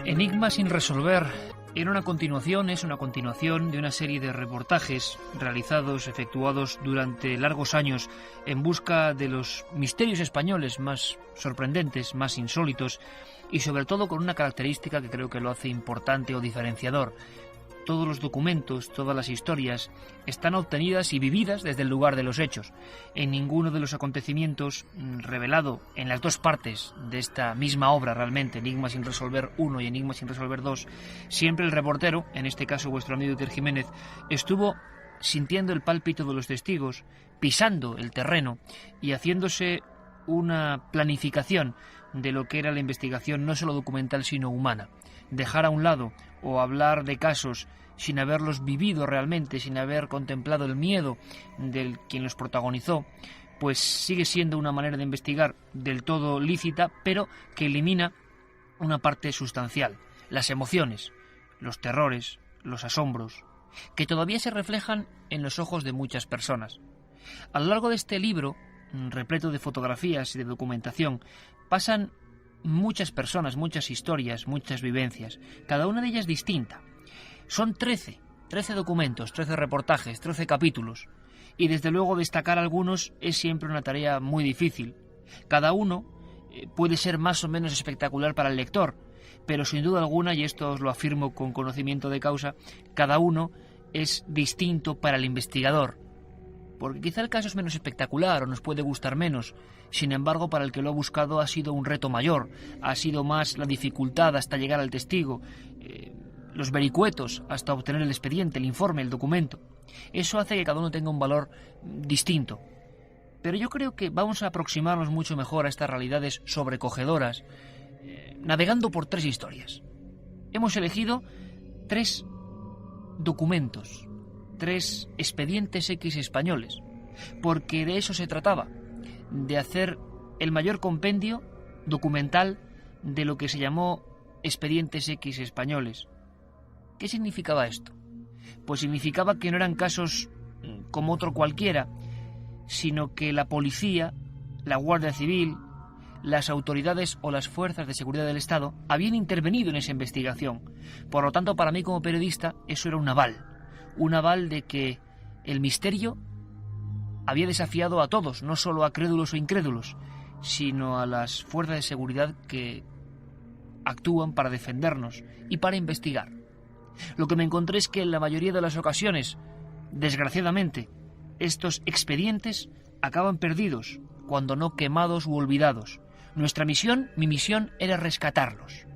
Enigma sin resolver es una continuación de una serie de reportajes efectuados durante largos años en busca de los misterios españoles más sorprendentes, más insólitos y sobre todo con una característica que creo que lo hace importante o diferenciador. Todos los documentos, todas las historias están obtenidas y vividas desde el lugar de los hechos. En ninguno de los acontecimientos revelado en las dos partes de esta misma obra realmente, Enigma sin resolver 1 y Enigma sin resolver 2, siempre el reportero, en este caso vuestro amigo Iker Jiménez, estuvo sintiendo el pálpito de los testigos, pisando el terreno y haciéndose una planificación de lo que era la investigación no solo documental sino humana. Dejar a un lado o hablar de casos sin haberlos vivido realmente, sin haber contemplado el miedo del quien los protagonizó, pues sigue siendo una manera de investigar del todo lícita, pero que elimina una parte sustancial, las emociones, los terrores, los asombros, que todavía se reflejan en los ojos de muchas personas. A lo largo de este libro, repleto de fotografías y de documentación, pasan muchas personas, muchas historias, muchas vivencias, cada una de ellas distinta. Son 13 documentos, 13 reportajes, 13 capítulos, y desde luego destacar algunos es siempre una tarea muy difícil. Cada uno puede ser más o menos espectacular para el lector, pero sin duda alguna, y esto os lo afirmo con conocimiento de causa, cada uno es distinto para el investigador. Porque quizá el caso es menos espectacular o nos puede gustar menos. Sin embargo, para el que lo ha buscado ha sido un reto mayor, ha sido más la dificultad hasta llegar al testigo, los vericuetos hasta obtener el expediente, el informe, el documento. Eso hace que cada uno tenga un valor distinto. Pero yo creo que vamos a aproximarnos mucho mejor a estas realidades sobrecogedoras, navegando por 3 historias. Hemos elegido 3 documentos, 3 expedientes X españoles, porque de eso se trataba, de hacer el mayor compendio documental de lo que se llamó expedientes X españoles. ¿Qué significaba esto? Pues significaba que no eran casos como otro cualquiera, sino que la policía, la Guardia Civil, las autoridades o las fuerzas de seguridad del Estado habían intervenido en esa investigación. Por lo tanto, para mí como periodista, eso era un aval de que el misterio había desafiado a todos, no solo a crédulos o incrédulos, sino a las fuerzas de seguridad que actúan para defendernos y para investigar. Lo que me encontré es que en la mayoría de las ocasiones, desgraciadamente, estos expedientes acaban perdidos, cuando no quemados u olvidados. Mi misión era rescatarlos.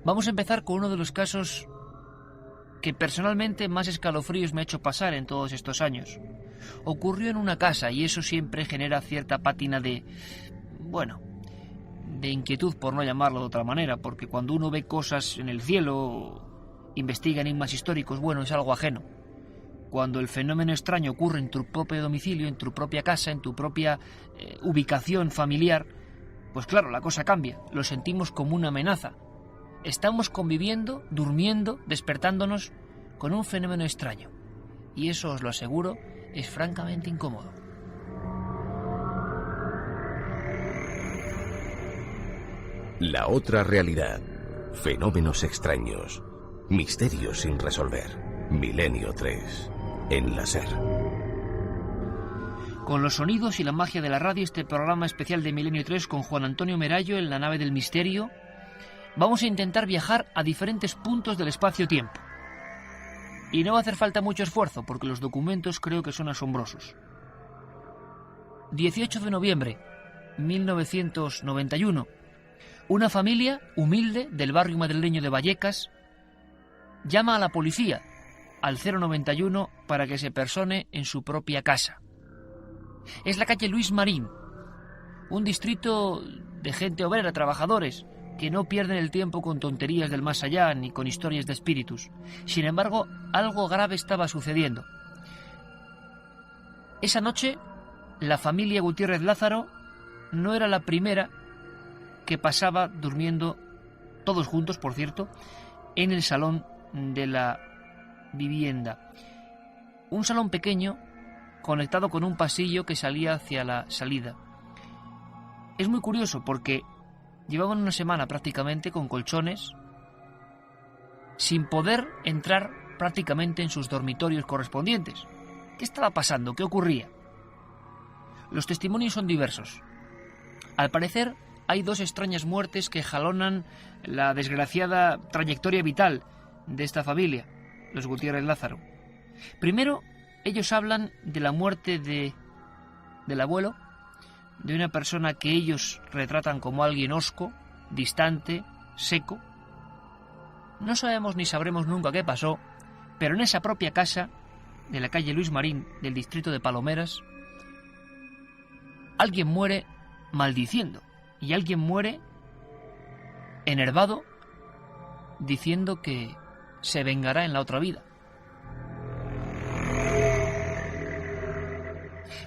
Vamos a empezar con uno de los casos que personalmente más escalofríos me ha hecho pasar en todos estos años. Ocurrió en una casa y eso siempre genera cierta pátina de inquietud, por no llamarlo de otra manera, porque cuando uno ve cosas en el cielo, investiga enigmas históricos, es algo ajeno. Cuando el fenómeno extraño ocurre en tu propio domicilio, en tu propia casa, en tu propia ubicación familiar, pues claro, la cosa cambia, lo sentimos como una amenaza. Estamos conviviendo, durmiendo, despertándonos con un fenómeno extraño. Y eso, os lo aseguro, es francamente incómodo. La otra realidad. Fenómenos extraños. Misterios sin resolver. Milenio 3. En la SER. Con los sonidos y la magia de la radio, este programa especial de Milenio 3 con Juan Antonio Merayo en la nave del misterio, vamos a intentar viajar a diferentes puntos del espacio-tiempo. Y no va a hacer falta mucho esfuerzo, porque los documentos creo que son asombrosos. 18 de noviembre, 1991. Una familia humilde del barrio madrileño de Vallecas llama a la policía al 091 para que se persone en su propia casa. Es la calle Luis Marín, un distrito de gente obrera, trabajadores, que no pierden el tiempo con tonterías del más allá ni con historias de espíritus. Sin embargo, algo grave estaba sucediendo. Esa noche, la familia Gutiérrez Lázaro no era la primera que pasaba durmiendo, todos juntos, por cierto, en el salón de la vivienda. Un salón pequeño conectado con un pasillo que salía hacia la salida. Es muy curioso porque Llevaban una semana prácticamente con colchones, sin poder entrar prácticamente en sus dormitorios correspondientes. ¿Qué estaba pasando? ¿Qué ocurría? Los testimonios son diversos. Al parecer, hay 2 extrañas muertes que jalonan la desgraciada trayectoria vital de esta familia, los Gutiérrez Lázaro. Primero, ellos hablan de la muerte del abuelo, de una persona que ellos retratan como alguien hosco, distante, seco. No sabemos ni sabremos nunca qué pasó, pero en esa propia casa de la calle Luis Marín del distrito de Palomeras, alguien muere maldiciendo y alguien muere enervado diciendo que se vengará en la otra vida.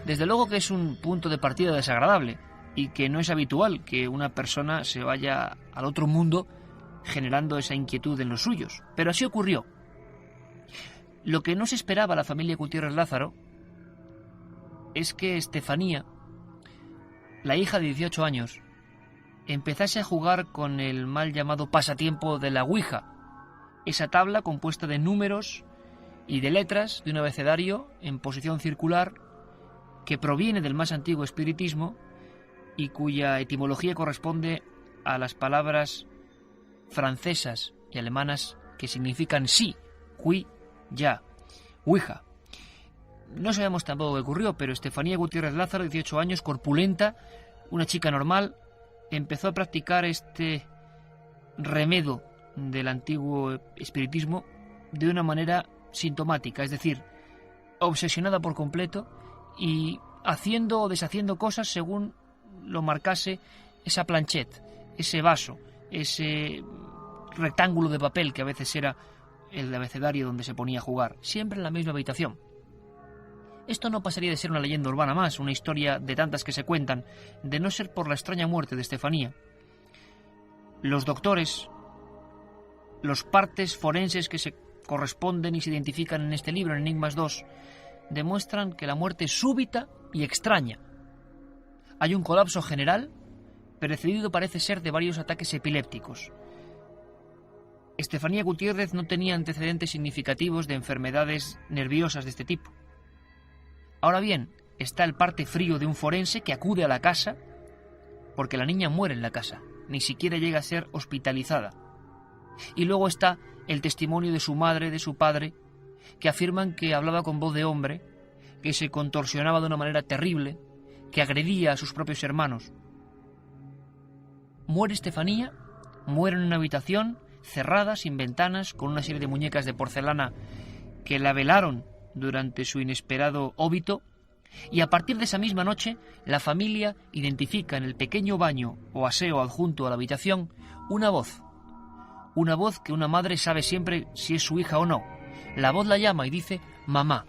Desde luego que es un punto de partida desagradable y que no es habitual que una persona se vaya al otro mundo generando esa inquietud en los suyos, pero así ocurrió. Lo que no se esperaba a la familia Gutiérrez Lázaro es que Estefanía, la hija de 18 años, empezase a jugar con el mal llamado pasatiempo de la Ouija, esa tabla compuesta de números y de letras de un abecedario en posición circular que proviene del más antiguo espiritismo y cuya etimología corresponde a las palabras francesas y alemanas que significan sí, oui, ya, Ouija. No sabemos tampoco qué ocurrió, pero Estefanía Gutiérrez Lázaro, 18 años, corpulenta, una chica normal, empezó a practicar este remedo del antiguo espiritismo de una manera sintomática, es decir, obsesionada por completo y haciendo o deshaciendo cosas según lo marcase esa planchette, ese vaso, ese rectángulo de papel que a veces era el abecedario donde se ponía a jugar, siempre en la misma habitación. Esto no pasaría de ser una leyenda urbana más, una historia de tantas que se cuentan, de no ser por la extraña muerte de Estefanía. Los doctores, los partes forenses que se corresponden y se identifican en este libro, en Enigmas II, demuestran que la muerte es súbita y extraña. Hay un colapso general, precedido parece ser de varios ataques epilépticos. Estefanía Gutiérrez no tenía antecedentes significativos de enfermedades nerviosas de este tipo. Ahora bien, está el parte frío de un forense que acude a la casa, porque la niña muere en la casa, ni siquiera llega a ser hospitalizada. Y luego está el testimonio de su madre, de su padre, que afirman que hablaba con voz de hombre, que se contorsionaba de una manera terrible, que agredía a sus propios hermanos. Muere Estefanía, muere en una habitación cerrada, sin ventanas, con una serie de muñecas de porcelana que la velaron durante su inesperado óbito, y a partir de esa misma noche la familia identifica en el pequeño baño o aseo adjunto a la habitación una voz que una madre sabe siempre si es su hija o no. La voz la llama y dice mamá.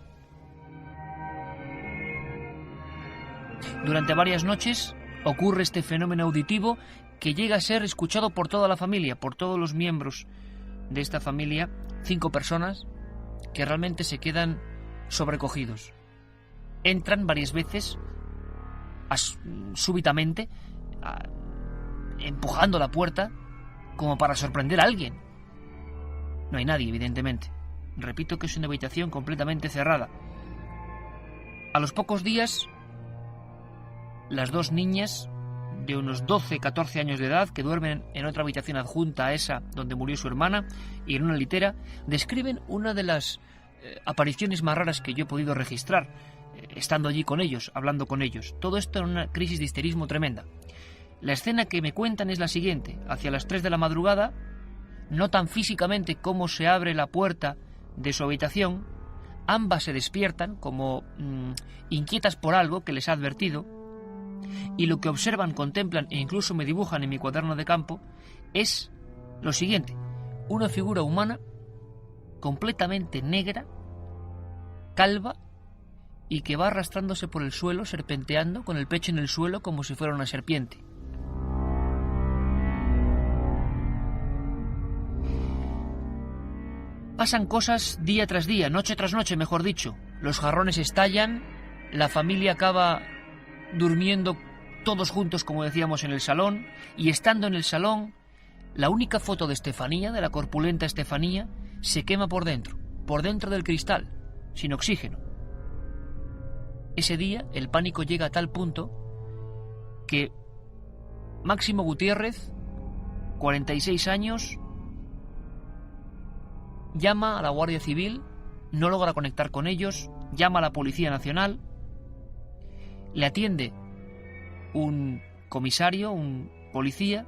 Durante varias noches ocurre este fenómeno auditivo que llega a ser escuchado por toda la familia, por todos los miembros de esta familia, 5 personas que realmente se quedan sobrecogidos. Entran varias veces súbitamente empujando la puerta como para sorprender a alguien. No hay nadie, evidentemente. Repito que es una habitación completamente cerrada. A los pocos días, las 2 niñas de unos 12-14 años de edad que duermen en otra habitación adjunta a esa donde murió su hermana y en una litera, describen una de las apariciones más raras que yo he podido registrar, estando allí con ellos, hablando con ellos. Todo esto en una crisis de histerismo tremenda. La escena que me cuentan es la siguiente. Hacia las 3 de la madrugada, notan físicamente cómo se abre la puerta de su habitación. Ambas se despiertan como inquietas por algo que les ha advertido, y lo que observan, contemplan e incluso me dibujan en mi cuaderno de campo es lo siguiente: una figura humana completamente negra, calva, y que va arrastrándose por el suelo, serpenteando con el pecho en el suelo como si fuera una serpiente. Pasan cosas día tras día, noche tras noche, mejor dicho. Los jarrones estallan, la familia acaba durmiendo todos juntos, como decíamos, en el salón, y estando en el salón, la única foto de Estefanía, de la corpulenta Estefanía, se quema por dentro del cristal, sin oxígeno. Ese día el pánico llega a tal punto que Máximo Gutiérrez, 46 años, llama a la Guardia Civil, no logra conectar con ellos, llama a la Policía Nacional, le atiende un comisario, un policía,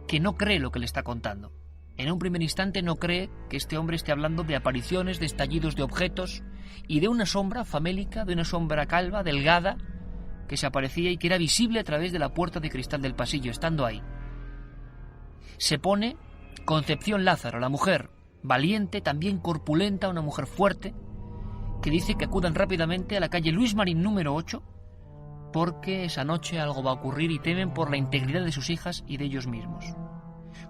que no cree lo que le está contando. En un primer instante no cree que este hombre esté hablando de apariciones, de estallidos de objetos y de una sombra famélica, de una sombra calva, delgada, que se aparecía y que era visible a través de la puerta de cristal del pasillo, estando ahí. Se pone Concepción Lázaro, la mujer, valiente, también corpulenta, una mujer fuerte, que dice que acudan rápidamente a la calle Luis Marín número 8, porque esa noche algo va a ocurrir y temen por la integridad de sus hijas y de ellos mismos.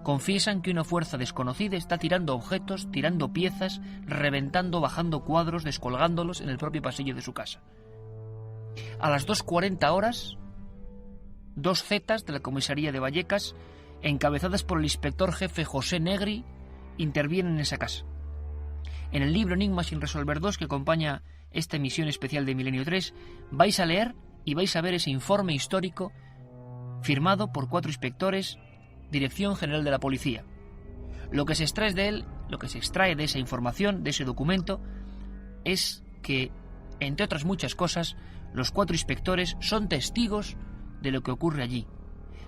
Confiesan que una fuerza desconocida está tirando objetos, tirando piezas, reventando, bajando cuadros, descolgándolos en el propio pasillo de su casa. A las 2:40 horas, 2 zetas de la comisaría de Vallecas, encabezadas por el inspector jefe José Negri, intervienen en esa casa. En el libro Enigmas sin resolver 2, que acompaña esta emisión especial de Milenio 3, vais a leer y vais a ver ese informe histórico firmado por 4 inspectores, Dirección General de la Policía. Lo que se extrae de él, lo que se extrae de esa información, de ese documento, es que, entre otras muchas cosas, los 4 inspectores son testigos de lo que ocurre allí.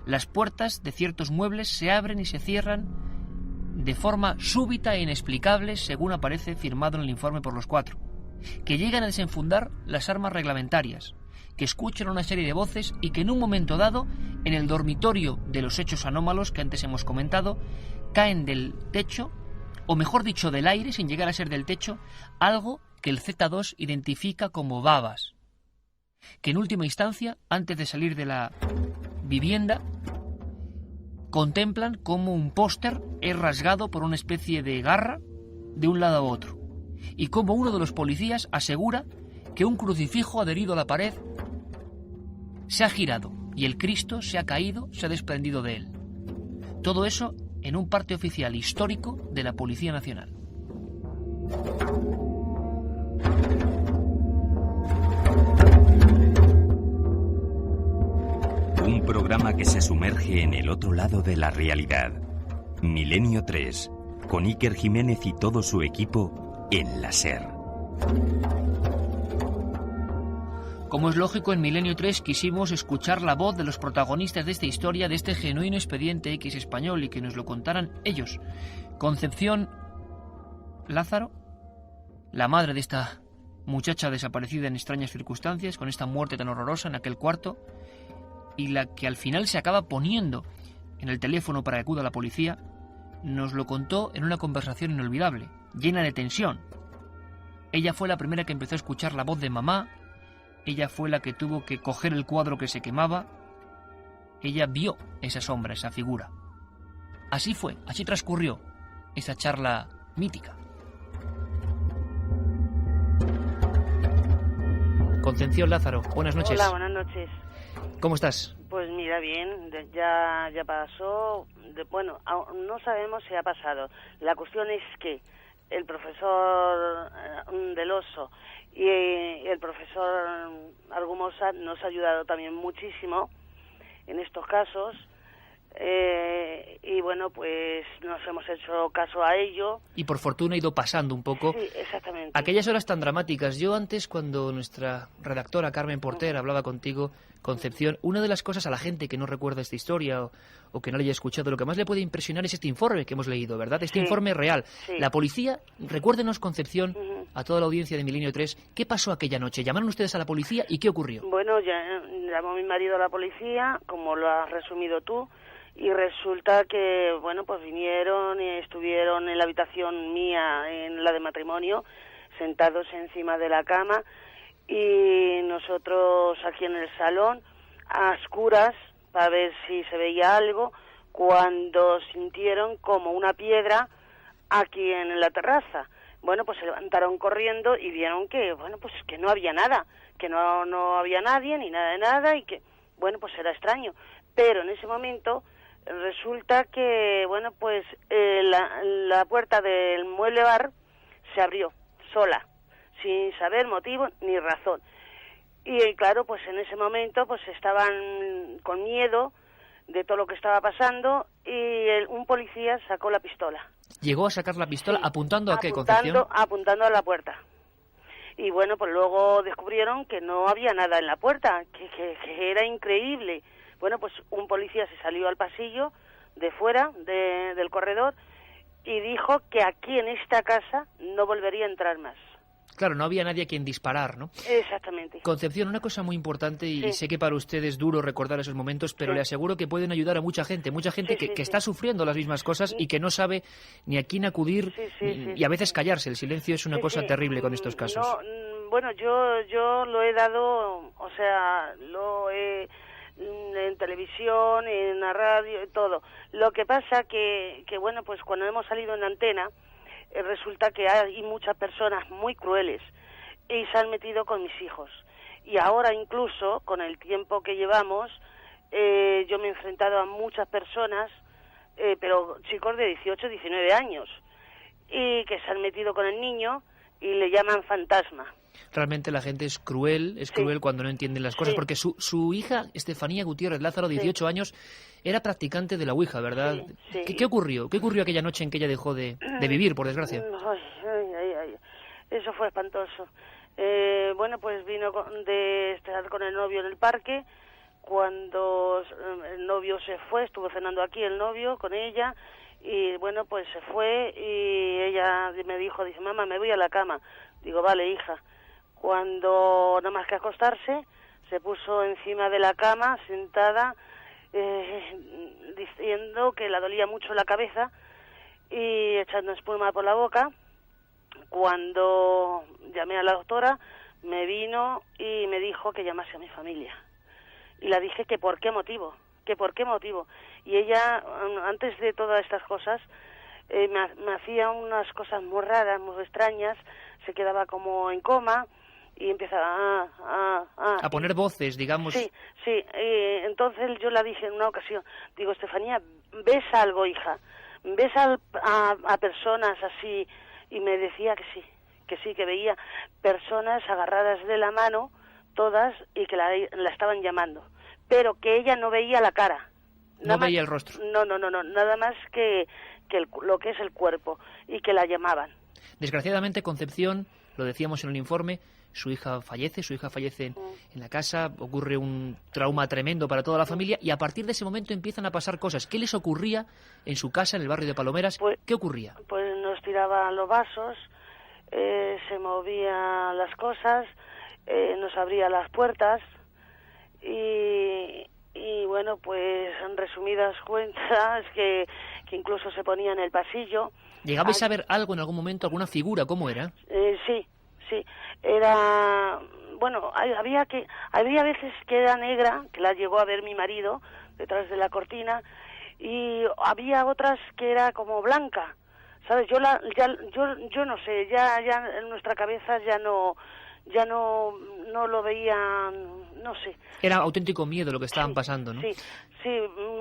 Las puertas de ciertos muebles se abren y se cierran de forma súbita e inexplicable, según aparece firmado en el informe por los 4, que llegan a desenfundar las armas reglamentarias, que escuchan una serie de voces y que en un momento dado, en el dormitorio de los hechos anómalos que antes hemos comentado, caen del techo, o mejor dicho del aire, sin llegar a ser del techo, algo que el Z2 identifica como babas, que en última instancia, antes de salir de la vivienda, contemplan cómo un póster es rasgado por una especie de garra de un lado a otro, y cómo uno de los policías asegura que un crucifijo adherido a la pared se ha girado y el Cristo se ha caído, se ha desprendido de él. Todo eso en un parte oficial histórico de la Policía Nacional. Un programa que se sumerge en el otro lado de la realidad. Milenio 3, con Iker Jiménez y todo su equipo en la SER. Como es lógico, en Milenio 3 quisimos escuchar la voz de los protagonistas de esta historia, de este genuino expediente X español, y que nos lo contaran ellos. Concepción Lázaro, la madre de esta muchacha desaparecida en extrañas circunstancias, con esta muerte tan horrorosa en aquel cuarto, y la que al final se acaba poniendo en el teléfono para que acuda a la policía, nos lo contó en una conversación inolvidable, llena de tensión. Ella fue la primera que empezó a escuchar la voz de mamá. Ella fue la que tuvo que coger el cuadro que se quemaba. Ella vio esa sombra, esa figura. Así fue, así transcurrió esa charla mítica. Concepción Lázaro, buenas noches. Hola, buenas noches. ¿Cómo estás? Pues mira, bien, ya pasó. Bueno, no sabemos si ha pasado. La cuestión es que el profesor Del Oso y el profesor Argumosa nos ha ayudado también muchísimo en estos casos, y bueno, pues nos hemos hecho caso a ello. Y por fortuna ha ido pasando un poco. Sí, exactamente. Aquellas horas tan dramáticas. Yo antes, cuando nuestra redactora Carmen Porter hablaba contigo, Concepción, una de las cosas a la gente que no recuerda esta historia o que no la haya escuchado, lo que más le puede impresionar es este informe que hemos leído, ¿verdad? Este informe real. Sí. La policía, recuérdenos, Concepción, a toda la audiencia de Milenio 3, ¿qué pasó aquella noche? ¿Llamaron ustedes a la policía y qué ocurrió? Bueno, ya llamó mi marido a la policía, como lo has resumido tú, y resulta que, bueno, pues vinieron y estuvieron en la habitación mía, en la de matrimonio, sentados encima de la cama, y nosotros aquí en el salón, a oscuras, para ver si se veía algo, cuando sintieron como una piedra aquí en la terraza. Bueno, pues se levantaron corriendo y vieron que, bueno, pues que no había nada, que no había nadie, ni nada de nada, y que Bueno, pues era extraño, pero en ese momento resulta que, bueno, pues la puerta del mueble bar se abrió sola, sin saber motivo ni razón. Y claro, pues en ese momento pues estaban con miedo de todo lo que estaba pasando y un policía sacó la pistola. ¿Llegó a sacar la pistola? Sí. ¿Apuntando a qué, Concepción? Apuntando a la puerta. Y bueno, pues luego descubrieron que no había nada en la puerta, que era increíble. Bueno, pues un policía se salió al pasillo de fuera del corredor y dijo que aquí en esta casa no volvería a entrar más. Claro, no había nadie a quien disparar, ¿no? Exactamente. Concepción, una cosa muy importante, y Sí. sé que para usted es duro recordar esos momentos, pero Sí. le aseguro que pueden ayudar a mucha gente que está sufriendo las mismas cosas y que no sabe ni a quién acudir y a veces callarse. El silencio es una cosa terrible con estos casos. No, bueno, yo lo he dado, o sea, lo he en televisión, en la radio, todo. Lo que pasa que bueno, pues cuando hemos salido en antena, resulta que hay muchas personas muy crueles y se han metido con mis hijos. Y ahora incluso, con el tiempo que llevamos, yo me he enfrentado a muchas personas, pero chicos de 18, 19 años, y que se han metido con el niño y le llaman fantasma. Realmente la gente es cruel cuando no entienden las cosas, porque su hija, Estefanía Gutiérrez Lázaro, 18 años, era practicante de la Ouija, ¿verdad? Sí. ¿Qué ocurrió? ¿Qué ocurrió aquella noche en que ella dejó de vivir, por desgracia? Ay. Eso fue espantoso. Bueno, pues vino de estar con el novio en el parque. Cuando el novio se fue, estuvo cenando aquí el novio con ella, y bueno, pues se fue y ella me dijo, dice, mamá, me voy a la cama. Digo, vale, hija. Cuando nada más que acostarse, se puso encima de la cama, sentada, diciendo que le dolía mucho la cabeza y echando espuma por la boca. Cuando llamé a la doctora, me vino y me dijo que llamase a mi familia. Y le dije que por qué motivo. Y ella, antes de todas estas cosas, me hacía unas cosas muy raras, muy extrañas, se quedaba como en coma y empezaba a poner voces, digamos. Sí, entonces yo le dije en una ocasión, digo, Estefanía, ¿ves algo, hija? ¿Ves a personas así? Y me decía que veía personas agarradas de la mano, todas, y que la estaban llamando, pero que ella no veía la cara. No veía el rostro. No, nada más que lo que es el cuerpo, y que la llamaban. Desgraciadamente, Concepción, lo decíamos en el informe, su hija fallece en la casa, ocurre un trauma tremendo para toda la familia, y a partir de ese momento empiezan a pasar cosas. ¿Qué les ocurría en su casa, en el barrio de Palomeras? ¿Qué ocurría? Pues nos tiraban los vasos, se movían las cosas, nos abría las puertas, y bueno, pues en resumidas cuentas, que incluso se ponía en el pasillo. ¿Llegabais a ver algo en algún momento, alguna figura? ¿Cómo era? Sí, era, bueno, había veces que era negra, que la llegó a ver mi marido detrás de la cortina, y había otras que era como blanca, ¿sabes? Yo no sé, ya en nuestra cabeza ya no lo veía, no sé. Era auténtico miedo lo que estaban pasando, ¿no? Sí,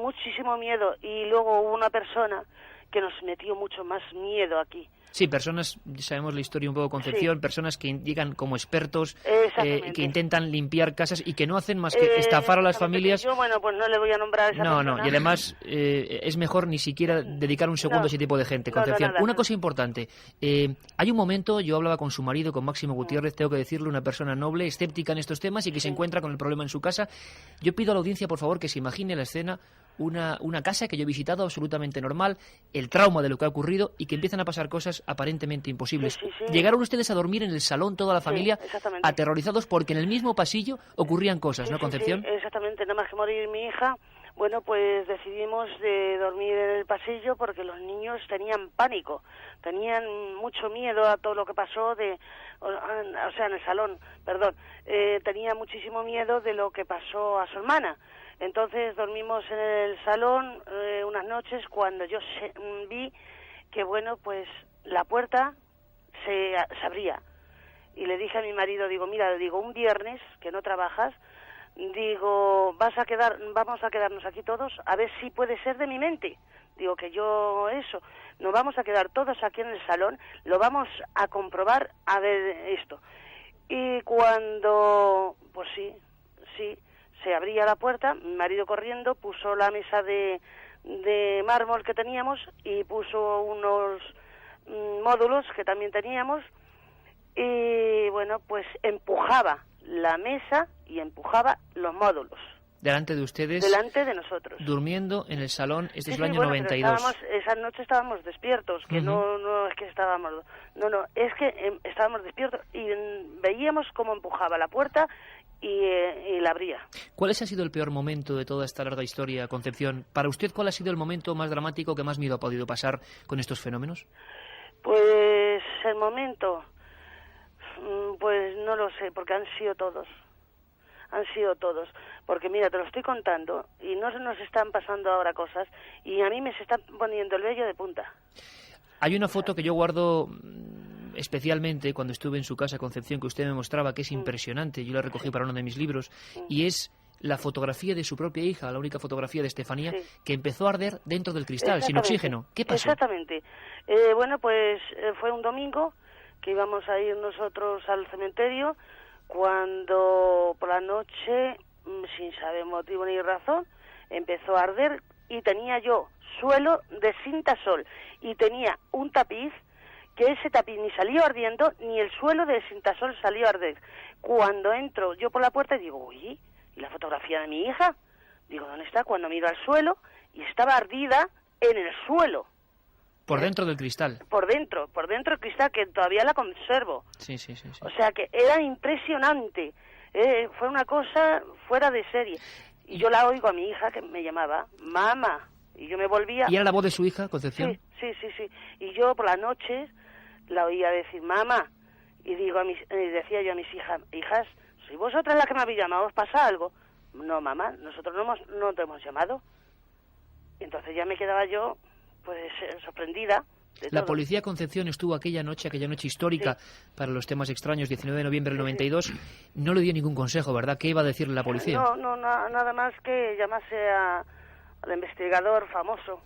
muchísimo miedo, y luego hubo una persona que nos metió mucho más miedo aquí. Sí, personas, sabemos la historia un poco, Concepción, personas que llegan como expertos, que intentan limpiar casas y que no hacen más que estafar a las familias. Yo, bueno, pues no le voy a nombrar a esa persona. No, y además es mejor ni siquiera dedicar un segundo a ese tipo de gente, Concepción. Una cosa importante, hay un momento, yo hablaba con su marido, con Máximo Gutiérrez, tengo que decirle, una persona noble, escéptica en estos temas y que se encuentra con el problema en su casa. Yo pido a la audiencia, por favor, que se imagine la escena, una casa que yo he visitado absolutamente normal, el trauma de lo que ha ocurrido y que empiezan a pasar cosas aparentemente imposibles. Sí. Llegaron ustedes a dormir en el salón, toda la familia, aterrorizados porque en el mismo pasillo ocurrían cosas, ¿no, Concepción? Sí, exactamente, nada más que morir mi hija, bueno, pues decidimos de dormir en el pasillo porque los niños tenían pánico, tenían mucho miedo a todo lo que pasó, o sea, en el salón, tenía muchísimo miedo de lo que pasó a su hermana. Entonces dormimos en el salón unas noches cuando yo vi que, bueno, pues la puerta se abría. Y le dije a mi marido, digo, mira, un viernes que no trabajas, Digo, vamos a quedarnos aquí todos, a ver si puede ser de mi mente. Digo que yo eso, nos vamos a quedar todos aquí en el salón, lo vamos a comprobar a ver esto. Y cuando, pues sí, se abría la puerta, mi marido corriendo puso la mesa de mármol que teníamos y puso unos módulos que también teníamos y bueno, pues empujaba la mesa y empujaba los módulos. Delante de ustedes. Delante de nosotros. Durmiendo en el salón, este es el año bueno, 92. Esa noche estábamos despiertos, que no es que estábamos... No, es que estábamos despiertos y veíamos cómo empujaba la puerta y la abría. ¿Cuál ha sido el peor momento de toda esta larga historia, Concepción? Para usted, ¿cuál ha sido el momento más dramático que más miedo ha podido pasar con estos fenómenos? Pues el momento... Pues no lo sé, porque han sido todos, porque mira, te lo estoy contando y no se nos están pasando ahora cosas y a mí me se está poniendo el vello de punta. Hay una foto que yo guardo especialmente cuando estuve en su casa, Concepción, que usted me mostraba, que es impresionante, yo la recogí para uno de mis libros, y es la fotografía de su propia hija, la única fotografía de Estefanía, que empezó a arder dentro del cristal, sin oxígeno. ¿Qué pasó? Exactamente. Bueno, pues fue un domingo que íbamos a ir nosotros al cementerio, cuando por la noche, sin saber motivo ni razón, empezó a arder y tenía yo suelo de cintasol y tenía un tapiz, que ese tapiz ni salió ardiendo ni el suelo de cintasol salió a arder. Cuando entro yo por la puerta y digo, oye, ¿y la fotografía de mi hija? Digo, ¿dónde está? Cuando miro al suelo y estaba ardida en el suelo. Por dentro del cristal. Por dentro del cristal, que todavía la conservo. Sí. O sea que era impresionante. Fue una cosa fuera de serie. Y yo la oigo a mi hija que me llamaba, mamá. Y yo me volvía... ¿Y era la voz de su hija, Concepción? Sí. Y yo por las noches la oía decir, mamá. Y digo decía yo a mis hijas, ¿sois vosotras las que me habéis llamado? ¿Os pasa algo? No, mamá, nosotros no te hemos llamado. Y entonces ya me quedaba yo... pues sorprendida de La todo. policía Concepción estuvo aquella noche histórica para los temas extraños, 19 de noviembre del 92, no le dio ningún consejo, ¿verdad? ¿Qué iba a decirle la policía? No, nada más que llamase al investigador famoso.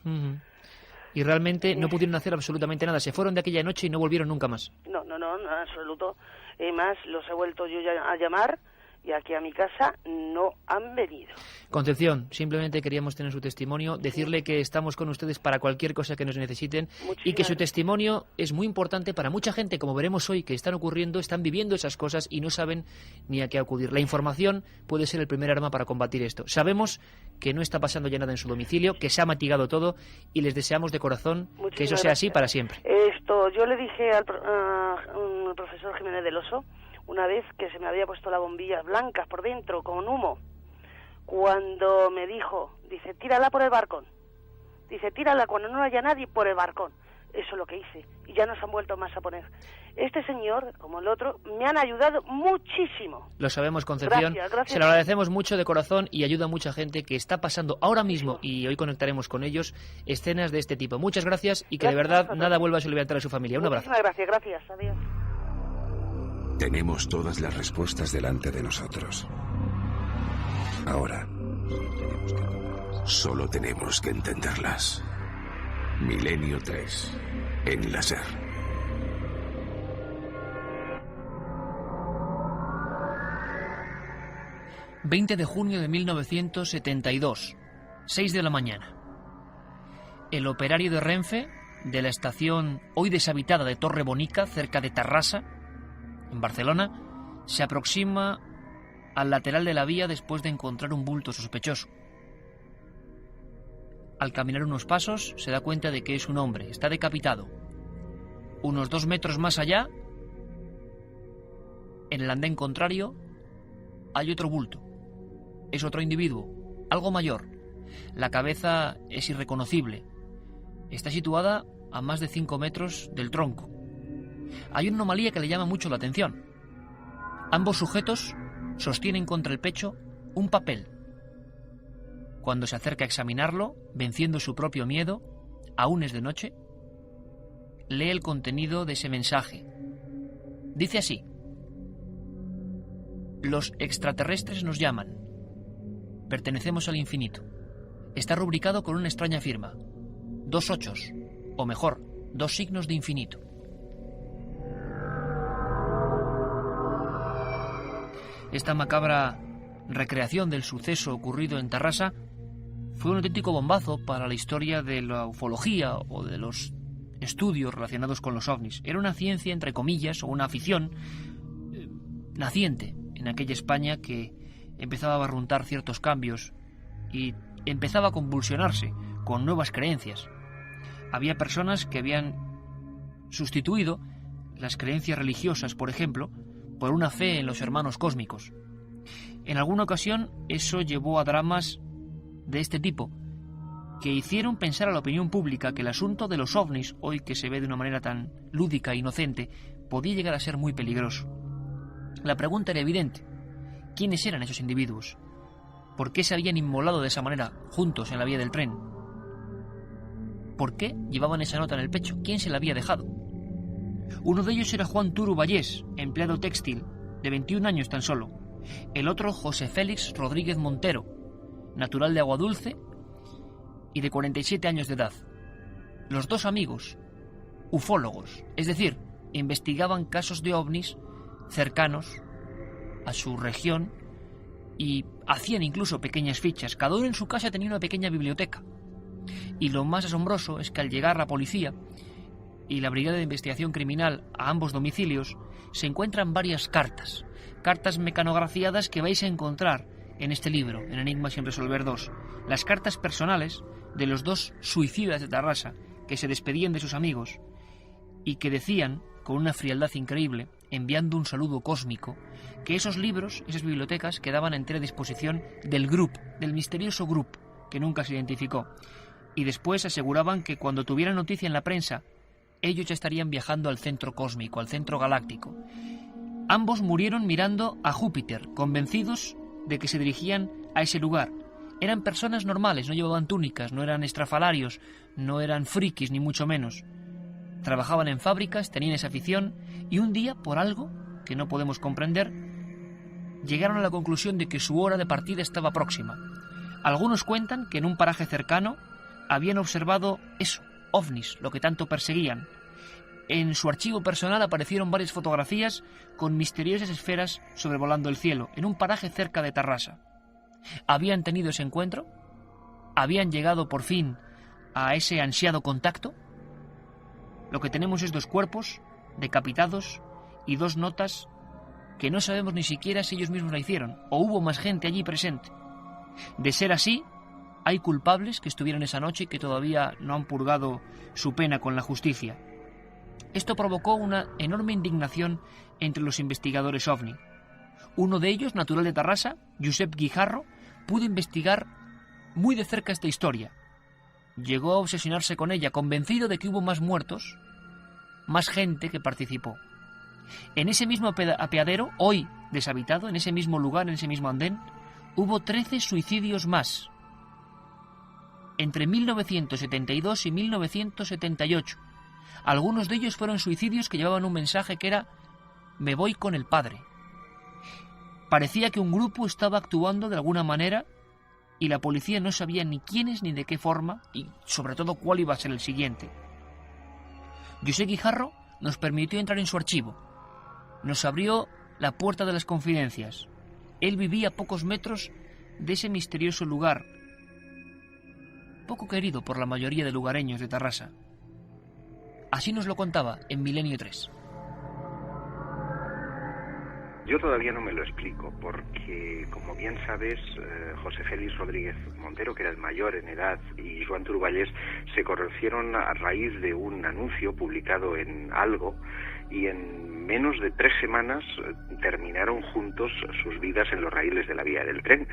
Y realmente no pudieron hacer absolutamente nada, se fueron de aquella noche y no volvieron nunca más. No, en absoluto. Y más, los he vuelto yo a llamar y aquí a mi casa no han venido. Concepción, simplemente queríamos tener su testimonio, decirle que estamos con ustedes para cualquier cosa que nos necesiten y que su testimonio es muy importante para mucha gente, como veremos hoy, que están viviendo esas cosas y no saben ni a qué acudir. La información puede ser el primer arma para combatir esto. Sabemos que no está pasando ya nada en su domicilio, que se ha mitigado todo y les deseamos de corazón que eso sea así para siempre. Yo le dije al profesor Jiménez del Oso una vez que se me había puesto las bombillas blancas por dentro con humo. Cuando me dijo, dice, tírala por el balcón. Dice, tírala cuando no haya nadie por el balcón. Eso es lo que hice. Y ya no se han vuelto más a poner. Este señor, como el otro, me han ayudado muchísimo. Lo sabemos, Concepción. Gracias. Se lo agradecemos mucho de corazón y ayuda a mucha gente que está pasando ahora mismo, y hoy conectaremos con ellos, escenas de este tipo. Muchas gracias y que de verdad nada vuelva a soliviantar a su familia. Un abrazo. Muchísimas gracias. Adiós. Tenemos todas las respuestas delante de nosotros. Ahora, solo tenemos que entenderlas. Milenio 3, en la SER. ...20 de junio de 1972... ...6 de la mañana... ...el operario de Renfe... ...de la estación hoy deshabitada de Torre Bonica... ...cerca de Tarrasa... ...en Barcelona... ...se aproxima... al lateral de la vía después de encontrar un bulto sospechoso. Al caminar unos pasos se da cuenta de que es un hombre, está decapitado. Unos 2 metros más allá, en el andén contrario, hay otro bulto. Es otro individuo, algo mayor. La cabeza es irreconocible. Está situada a más de 5 metros del tronco. Hay una anomalía que le llama mucho la atención. Ambos sujetos sostienen contra el pecho un papel. Cuando se acerca a examinarlo, venciendo su propio miedo, aún es de noche, lee el contenido de ese mensaje. Dice así: los extraterrestres nos llaman, Pertenecemos al infinito. Está rubricado con una extraña firma. 2 ochos, o mejor, 2 signos de infinito. Esta macabra recreación del suceso ocurrido en Tarrasa fue un auténtico bombazo para la historia de la ufología o de los estudios relacionados con los ovnis. Era una ciencia, entre comillas, o una afición naciente en aquella España que empezaba a barruntar ciertos cambios y empezaba a convulsionarse con nuevas creencias. Había personas que habían sustituido las creencias religiosas, por ejemplo, por una fe en los hermanos cósmicos. En alguna ocasión eso llevó a dramas de este tipo, que hicieron pensar a la opinión pública que el asunto de los ovnis, hoy que se ve de una manera tan lúdica e inocente, podía llegar a ser muy peligroso. La pregunta era evidente. ¿Quiénes eran esos individuos? ¿Por qué se habían inmolado de esa manera, juntos en la vía del tren? ¿Por qué llevaban esa nota en el pecho? ¿Quién se la había dejado? Uno de ellos era Juan Turu Vallés, empleado textil, de 21 años tan solo. El otro, José Félix Rodríguez Montero, natural de Aguadulce y de 47 años de edad. Los dos amigos, ufólogos, es decir, investigaban casos de ovnis cercanos a su región y hacían incluso pequeñas fichas. Cada uno en su casa tenía una pequeña biblioteca. Y lo más asombroso es que al llegar la policía y la Brigada de Investigación Criminal a ambos domicilios, se encuentran varias cartas mecanografiadas que vais a encontrar en este libro, en Enigmas sin resolver 2. Las cartas personales de los dos suicidas de Tarrasa, que se despedían de sus amigos y que decían, con una frialdad increíble, enviando un saludo cósmico, que esos libros, esas bibliotecas, quedaban a entera disposición del grupo, del misterioso grupo, que nunca se identificó. Y después aseguraban que cuando tuvieran noticia en la prensa, ellos ya estarían viajando al centro cósmico, al centro galáctico. Ambos murieron mirando a Júpiter, convencidos de que se dirigían a ese lugar. Eran personas normales, no llevaban túnicas, no eran estrafalarios, no eran frikis, ni mucho menos. Trabajaban en fábricas, tenían esa afición, y un día, por algo que no podemos comprender, llegaron a la conclusión de que su hora de partida estaba próxima. Algunos cuentan que en un paraje cercano habían observado eso, ovnis, lo que tanto perseguían. En su archivo personal aparecieron varias fotografías con misteriosas esferas sobrevolando el cielo, en un paraje cerca de Tarrasa. ¿Habían tenido ese encuentro? ¿Habían llegado por fin a ese ansiado contacto? Lo que tenemos es 2 cuerpos decapitados y 2 notas que no sabemos ni siquiera si ellos mismos la hicieron, o hubo más gente allí presente. De ser así, hay culpables que estuvieron esa noche y que todavía no han purgado su pena con la justicia. Esto provocó una enorme indignación entre los investigadores ovni. Uno de ellos, natural de Tarrasa, Josep Guijarro, pudo investigar muy de cerca esta historia. Llegó a obsesionarse con ella, convencido de que hubo más muertos, más gente que participó. En ese mismo apeadero, hoy deshabitado, en ese mismo lugar, en ese mismo andén, hubo 13 suicidios más, entre 1972 y 1978. Algunos de ellos fueron suicidios que llevaban un mensaje que era: me voy con el padre. Parecía que un grupo estaba actuando de alguna manera y la policía no sabía ni quiénes ni de qué forma y sobre todo cuál iba a ser el siguiente. José Guijarro nos permitió entrar en su archivo. Nos abrió la puerta de las confidencias. Él vivía a pocos metros de ese misterioso lugar, poco querido por la mayoría de lugareños de Tarrasa. Así nos lo contaba en Milenio 3. Yo todavía no me lo explico, porque, como bien sabes, José Félix Rodríguez Montero, que era el mayor en edad, y Joan Turu Vallés se conocieron a raíz de un anuncio publicado en Algo, y en menos de 3 semanas terminaron juntos sus vidas en los raíles de la vía del tren.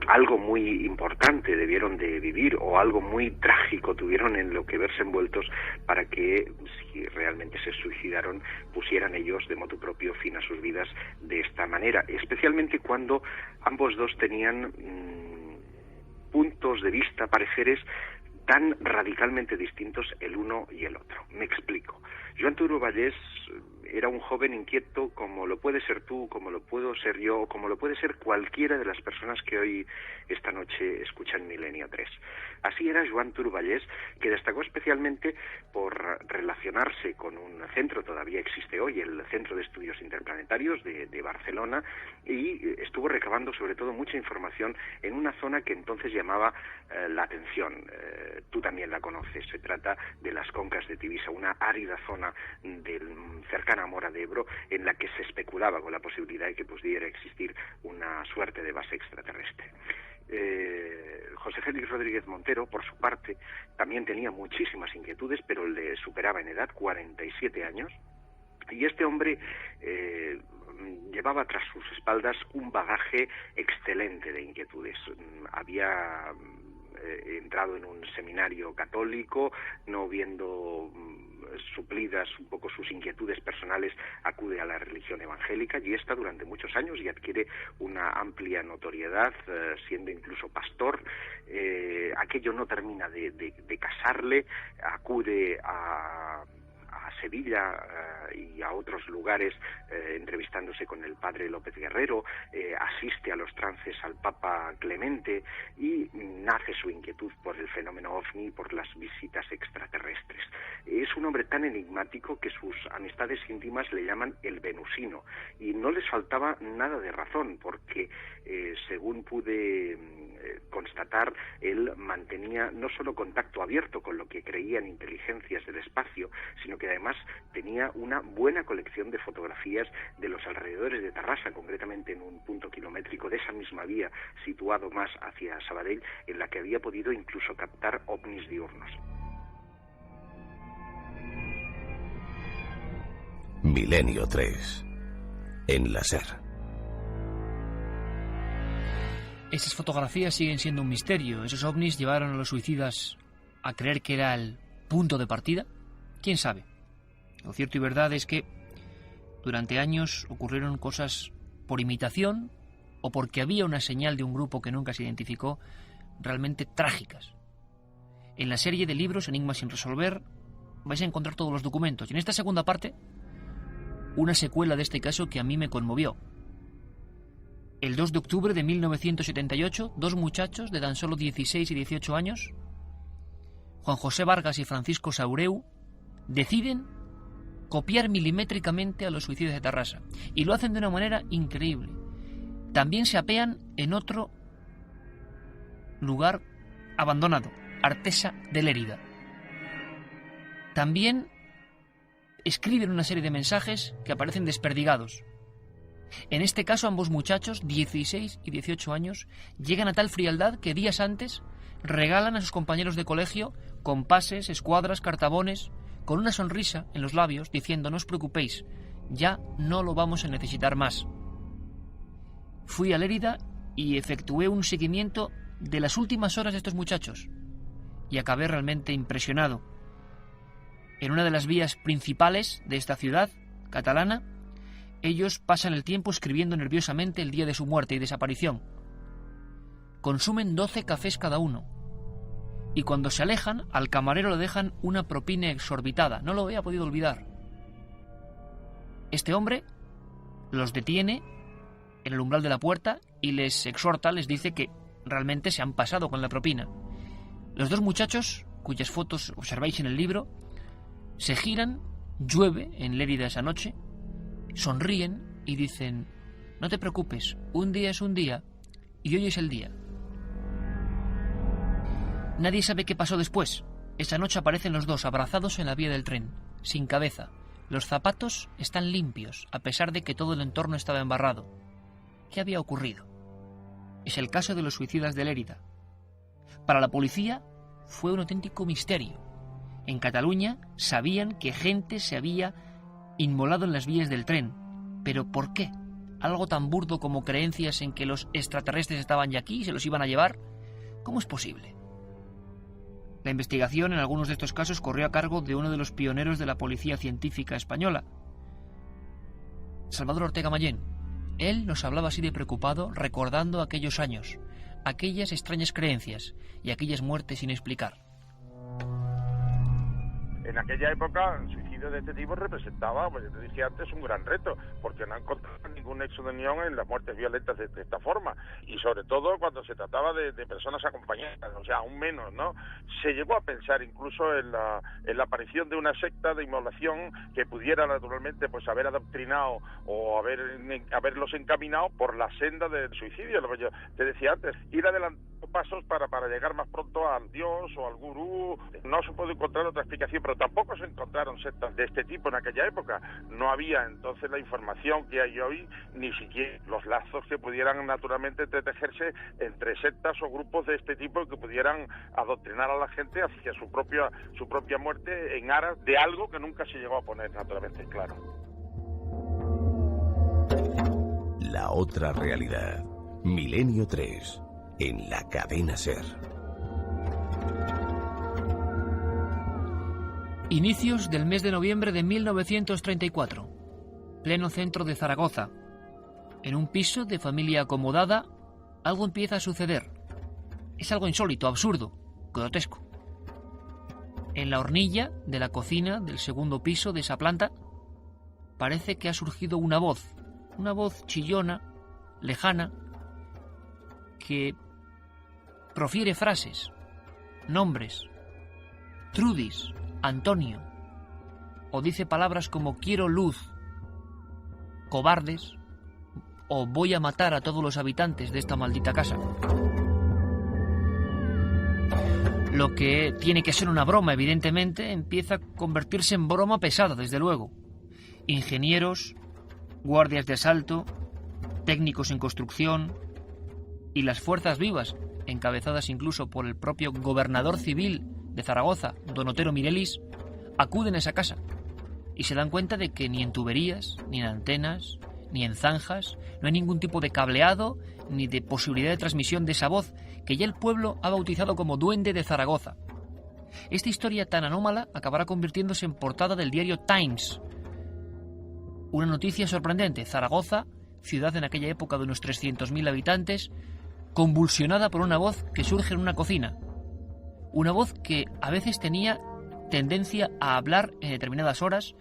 Algo muy importante debieron de vivir, o algo muy trágico tuvieron en lo que verse envueltos para que, si realmente se suicidaron, pusieran ellos de motu propio fin a sus vidas de esta manera, especialmente cuando ambos dos tenían puntos de vista, pareceres tan radicalmente distintos el uno y el otro. Me explico. Joan Turu Vallés era un joven inquieto como lo puede ser tú, como lo puedo ser yo, o como lo puede ser cualquiera de las personas que hoy, esta noche, escuchan Milenio 3. Así era Joan Turballés, que destacó especialmente por relacionarse con un centro, todavía existe hoy, el Centro de Estudios Interplanetarios de Barcelona, y estuvo recabando sobre todo mucha información en una zona que entonces llamaba la atención. Tú también la conoces, se trata de las Concas de Tivisa, una árida zona cercana a Mora de Ebro, en la que se especulaba con la posibilidad de que pudiera existir una suerte de base extraterrestre. José Félix Rodríguez Montero, por su parte, también tenía muchísimas inquietudes, pero le superaba en edad, 47 años, y este hombre llevaba tras sus espaldas un bagaje excelente de inquietudes. Había entrado en un seminario católico, no viendo suplidas un poco sus inquietudes personales, acude a la religión evangélica y está durante muchos años y adquiere una amplia notoriedad, siendo incluso pastor. Aquello no termina de casarle, acude a Sevilla y a otros lugares entrevistándose con el padre López Guerrero, asiste a los trances al Papa Clemente y nace su inquietud por el fenómeno OVNI y por las visitas extraterrestres. Es un hombre tan enigmático que sus amistades íntimas le llaman el venusino, y no les faltaba nada de razón, porque según pude constatar, él mantenía no solo contacto abierto con lo que creían inteligencias del espacio, sino que además tenía una buena colección de fotografías de los alrededores de Tarrasa, concretamente en un punto kilométrico de esa misma vía, situado más hacia Sabadell, en la que había podido incluso captar ovnis diurnos. Milenio 3, en la SER. Esas fotografías siguen siendo un misterio. ¿Esos ovnis llevaron a los suicidas a creer que era el punto de partida? ¿Quién sabe? Lo cierto y verdad es que durante años ocurrieron cosas por imitación o porque había una señal de un grupo que nunca se identificó, realmente trágicas. En la serie de libros Enigmas sin resolver vais a encontrar todos los documentos. Y en esta segunda parte, una secuela de este caso que a mí me conmovió. El 2 de octubre de 1978, dos muchachos de tan solo 16 y 18 años, Juan José Vargas y Francisco Saureu, deciden copiar milimétricamente a los suicidas de Tarrasa. Y lo hacen de una manera increíble. También se apean en otro lugar abandonado, Artesa de Lérida. También escriben una serie de mensajes que aparecen desperdigados. En este caso, ambos muchachos, 16 y 18 años, llegan a tal frialdad que días antes regalan a sus compañeros de colegio compases, escuadras, cartabones, con una sonrisa en los labios, diciendo: no os preocupéis, ya no lo vamos a necesitar más. Fui a Lérida y efectué un seguimiento de las últimas horas de estos muchachos y acabé realmente impresionado. En una de las vías principales de esta ciudad catalana, ellos pasan el tiempo escribiendo nerviosamente el día de su muerte y desaparición. Consumen 12 cafés cada uno. Y cuando se alejan, al camarero le dejan una propina exorbitada. No lo había podido olvidar. Este hombre los detiene en el umbral de la puerta y les exhorta, les dice que realmente se han pasado con la propina. Los dos muchachos, cuyas fotos observáis en el libro, se giran, llueve en Lérida esa noche, sonríen y dicen: no te preocupes, un día es un día y hoy es el día. Nadie sabe qué pasó después. Esa noche aparecen los dos abrazados en la vía del tren, sin cabeza. Los zapatos están limpios, a pesar de que todo el entorno estaba embarrado. ¿Qué había ocurrido? Es el caso de los suicidas de Lérida. Para la policía fue un auténtico misterio. En Cataluña sabían que gente se había inmolado en las vías del tren. ¿Pero por qué? Algo tan burdo como creencias en que los extraterrestres estaban ya aquí y se los iban a llevar. ¿Cómo es posible? La investigación en algunos de estos casos corrió a cargo de uno de los pioneros de la policía científica española, Salvador Ortega Mayén. Él nos hablaba así de preocupado, recordando aquellos años, aquellas extrañas creencias y aquellas muertes sin explicar. En aquella época, suicidio de este tipo representaba, como yo te dije antes, un gran reto, porque no encontraba ningún nexo de unión en las muertes violentas de esta forma, y sobre todo cuando se trataba de personas acompañadas, o sea, aún menos, ¿no? Se llegó a pensar incluso en la aparición de una secta de inmolación que pudiera naturalmente pues haber adoctrinado o haberlos encaminado por la senda del suicidio, lo que yo te decía antes, ir adelantando pasos para llegar más pronto al dios o al gurú. No se puede encontrar otra explicación, pero tampoco se encontraron sectas de este tipo en aquella época. No había entonces la información que hay hoy, ni siquiera los lazos que pudieran naturalmente entretejerse entre sectas o grupos de este tipo y que pudieran adoctrinar a la gente hacia su propia muerte en aras de algo que nunca se llegó a poner naturalmente claro. La otra realidad. Milenio 3. En la cadena SER. Inicios del mes de noviembre de 1934. Pleno centro de Zaragoza. En un piso de familia acomodada, algo empieza a suceder. Es algo insólito, absurdo, grotesco. En la hornilla de la cocina del segundo piso de esa planta, parece que ha surgido una voz chillona, lejana, que profiere frases, nombres, Trudis, Antonio, o dice palabras como quiero luz, cobardes, o voy a matar a todos los habitantes de esta maldita casa. Lo que tiene que ser una broma, evidentemente, empieza a convertirse en broma pesada, desde luego. Ingenieros, guardias de asalto, técnicos en construcción y las fuerzas vivas, encabezadas incluso por el propio gobernador civil de Zaragoza, don Otero Mirelis, acuden a esa casa y se dan cuenta de que ni en tuberías, ni en antenas, ni en zanjas, no hay ningún tipo de cableado ni de posibilidad de transmisión de esa voz que ya el pueblo ha bautizado como Duende de Zaragoza. Esta historia tan anómala acabará convirtiéndose en portada del diario Times. Una noticia sorprendente: Zaragoza, ciudad en aquella época de unos 300.000 habitantes, convulsionada por una voz que surge en una cocina. Una voz que a veces tenía tendencia a hablar en determinadas horas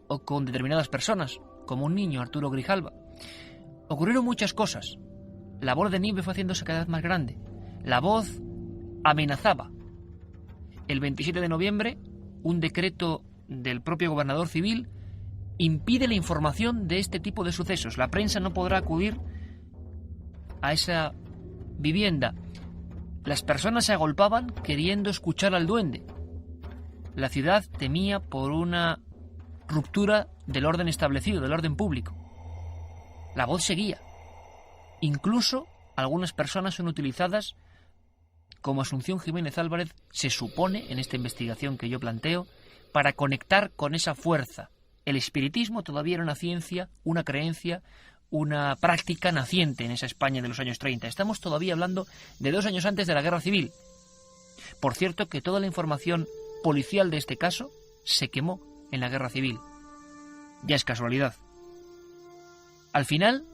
o con determinadas personas, como un niño, Arturo Grijalva. Ocurrieron muchas cosas. La bola de nieve fue haciéndose cada vez más grande. La voz amenazaba. El 27 de noviembre, un decreto del propio gobernador civil impide la información de este tipo de sucesos. La prensa no podrá acudir a esa vivienda. Las personas se agolpaban queriendo escuchar al duende. La ciudad temía por una ruptura del orden establecido, del orden público. La voz seguía. Incluso algunas personas son utilizadas, como Asunción Jiménez Álvarez, se supone, en esta investigación que yo planteo, para conectar con esa fuerza. El espiritismo todavía era una ciencia, una creencia, una práctica naciente en esa España de los años 30. Estamos todavía hablando de 2 años antes de la Guerra Civil. Por cierto, que toda la información policial de este caso se quemó en la Guerra Civil. Ya es casualidad. Al final,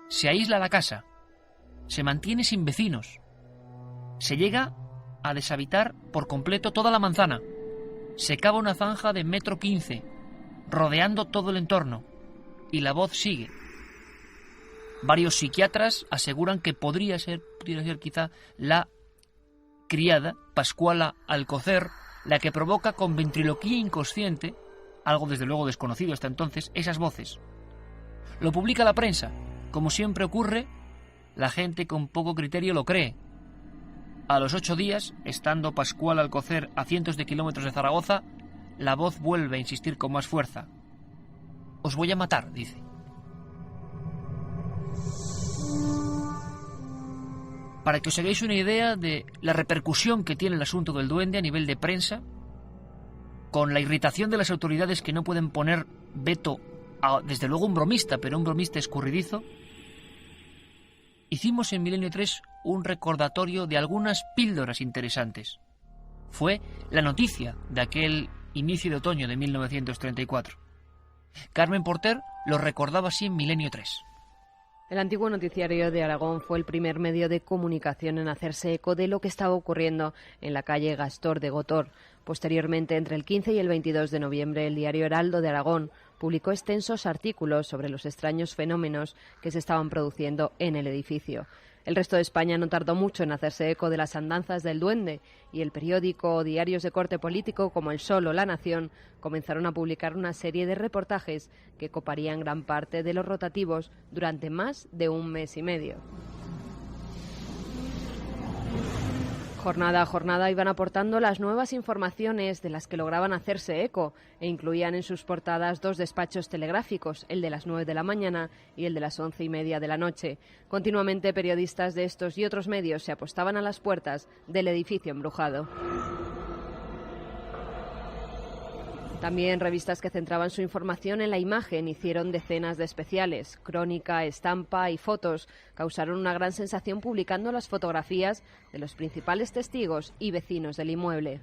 se aísla la casa, se mantiene sin vecinos, se llega a deshabitar por completo toda la manzana, se cava una zanja de 1,15 m, rodeando todo el entorno, y la voz sigue. Varios psiquiatras aseguran que pudiera ser quizá la criada Pascuala Alcocer la que provoca con ventriloquía inconsciente, algo desde luego desconocido hasta entonces, esas voces. Lo publica la prensa. Como siempre ocurre, la gente con poco criterio lo cree. A los 8 días, estando Pascual Alcocer a cientos de kilómetros de Zaragoza, la voz vuelve a insistir con más fuerza. Os voy a matar, dice. Para que os hagáis una idea de la repercusión que tiene el asunto del duende a nivel de prensa, con la irritación de las autoridades que no pueden poner veto a, desde luego, un bromista, pero un bromista escurridizo, hicimos en Milenio 3 un recordatorio de algunas píldoras interesantes. Fue la noticia de aquel inicio de otoño de 1934. Carmen Porter lo recordaba así en Milenio 3. El antiguo Noticiario de Aragón fue el primer medio de comunicación en hacerse eco de lo que estaba ocurriendo en la calle Gastor de Gotor. Posteriormente, entre el 15 y el 22 de noviembre, el diario Heraldo de Aragón publicó extensos artículos sobre los extraños fenómenos que se estaban produciendo en el edificio. El resto de España no tardó mucho en hacerse eco de las andanzas del duende y el periódico o diarios de corte político como El Sol o La Nación comenzaron a publicar una serie de reportajes que coparían gran parte de los rotativos durante más de un mes y medio. Jornada a jornada iban aportando las nuevas informaciones de las que lograban hacerse eco e incluían en sus portadas 2 despachos telegráficos, el de las 9 de la mañana y el de las 11:30 de la noche. Continuamente periodistas de estos y otros medios se apostaban a las puertas del edificio embrujado. También revistas que centraban su información en la imagen hicieron decenas de especiales. Crónica, estampa y fotos causaron una gran sensación publicando las fotografías de los principales testigos y vecinos del inmueble.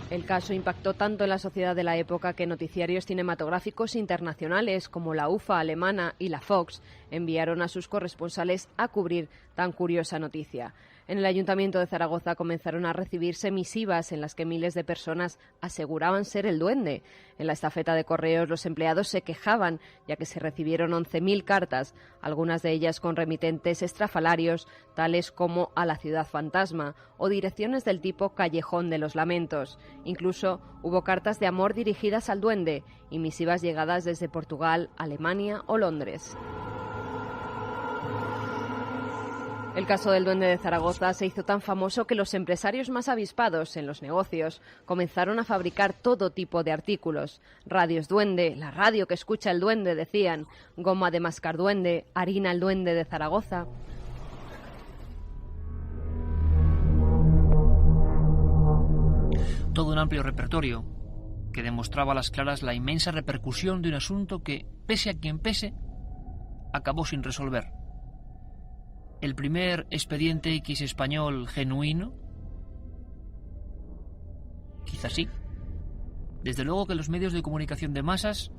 El caso impactó tanto en la sociedad de la época que noticiarios cinematográficos internacionales como la UFA alemana y la Fox enviaron a sus corresponsales a cubrir tan curiosa noticia. En el Ayuntamiento de Zaragoza comenzaron a recibirse misivas en las que miles de personas aseguraban ser el duende. En la estafeta de correos los empleados se quejaban, ya que se recibieron 11.000 cartas, algunas de ellas con remitentes estrafalarios, tales como a la ciudad fantasma, o direcciones del tipo Callejón de los Lamentos. Incluso hubo cartas de amor dirigidas al duende y misivas llegadas desde Portugal, Alemania o Londres. El caso del duende de Zaragoza se hizo tan famoso que los empresarios más avispados en los negocios comenzaron a fabricar todo tipo de artículos. Radios duende, la radio que escucha el duende, decían, goma de mascar duende, harina el duende de Zaragoza. Todo un amplio repertorio que demostraba a las claras la inmensa repercusión de un asunto que, pese a quien pese, acabó sin resolver. El primer expediente X español genuino, quizás sí. Desde luego que los medios de comunicación de masas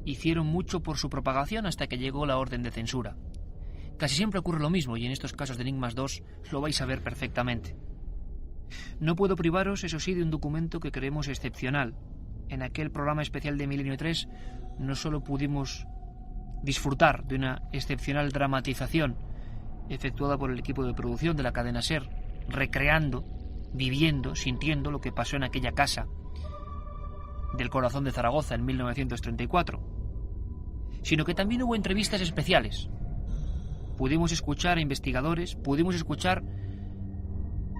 hicieron mucho por su propagación hasta que llegó la orden de censura. Casi siempre ocurre lo mismo y en estos casos de Enigmas 2 lo vais a ver perfectamente. No puedo privaros, eso sí, de un documento que creemos excepcional. En aquel programa especial de Milenio 3 no solo pudimos disfrutar de una excepcional dramatización efectuada por el equipo de producción de la cadena SER, recreando, viviendo, sintiendo lo que pasó en aquella casa del corazón de Zaragoza en 1934, sino que también hubo entrevistas especiales. Pudimos escuchar a investigadores, pudimos escuchar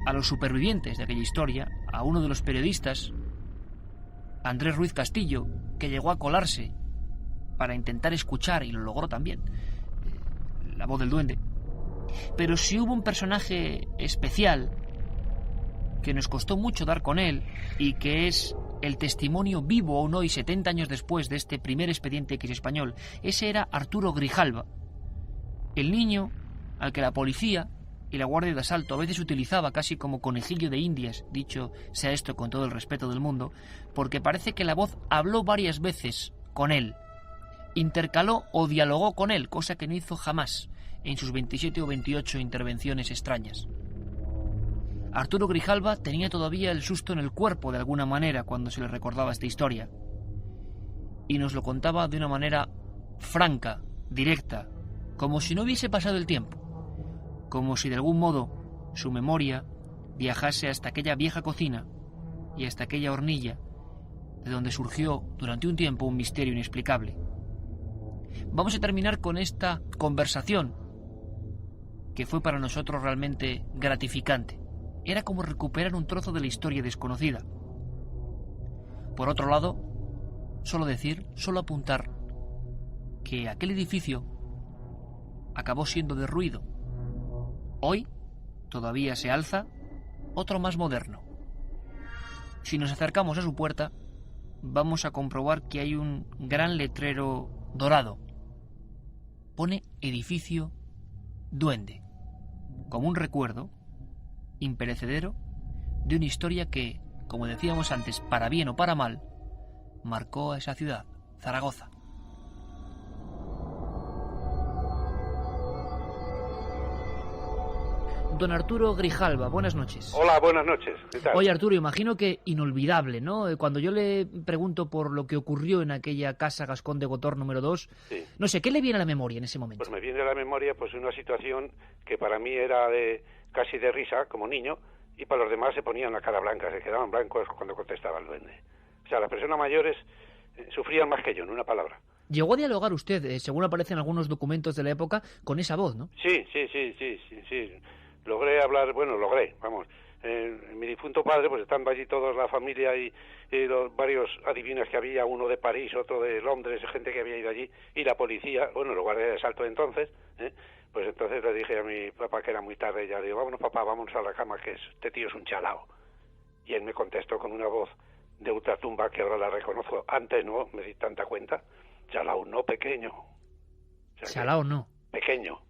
a los supervivientes de aquella historia, a uno de los periodistas, Andrés Ruiz Castillo, que llegó a colarse para intentar escuchar, y lo logró también, la voz del duende. Pero si hubo un personaje especial que nos costó mucho dar con él y que es el testimonio vivo aún hoy, 70 años después de este primer expediente X español, ese era Arturo Grijalva, el niño al que la policía y la guardia de asalto a veces utilizaba casi como conejillo de indias, dicho sea esto con todo el respeto del mundo, porque parece que la voz habló varias veces con él, intercaló o dialogó con él, cosa que no hizo jamás en sus 27 o 28 intervenciones extrañas. Arturo Grijalva tenía todavía el susto en el cuerpo de alguna manera cuando se le recordaba esta historia, y nos lo contaba de una manera franca, directa, como si no hubiese pasado el tiempo, como si de algún modo su memoria viajase hasta aquella vieja cocina y hasta aquella hornilla de donde surgió durante un tiempo un misterio inexplicable. Vamos a terminar con esta conversación que fue para nosotros realmente gratificante. Era como recuperar un trozo de la historia desconocida. Por otro lado, solo apuntar que aquel edificio acabó siendo derruido. Hoy todavía se alza otro más moderno. Si nos acercamos a su puerta, vamos a comprobar que hay un gran letrero dorado. Pone edificio Duende, como un recuerdo imperecedero de una historia que, como decíamos antes, para bien o para mal, marcó a esa ciudad, Zaragoza. don Arturo Grijalva. Buenas noches. Hola, buenas noches. ¿Qué tal? Oye, Arturo, imagino que inolvidable, ¿no? Cuando yo le pregunto por lo que ocurrió en aquella casa Gascón de Gotor número 2, sí. No sé, ¿qué le viene a la memoria en ese momento? Pues me viene a la memoria pues una situación que para mí era casi de risa, como niño, y para los demás se ponían la cara blanca, se quedaban blancos cuando contestaba el duende. O sea, las personas mayores sufrían más que yo, en una palabra. Llegó a dialogar usted, según aparecen algunos documentos de la época, con esa voz, ¿no? Sí. Logré hablar, vamos. Mi difunto padre, pues están allí toda la familia y los varios adivinos que había, uno de París, otro de Londres, gente que había ido allí, y la policía, los guardias de asalto entonces, pues entonces le dije a mi papá que era muy tarde, ya le digo, vámonos papá, vámonos a la cama, que este tío es un chalao. Y él me contestó con una voz de ultratumba que ahora la reconozco, antes no me di tanta cuenta, chalao no, pequeño. O sea, chalao no. Pequeño.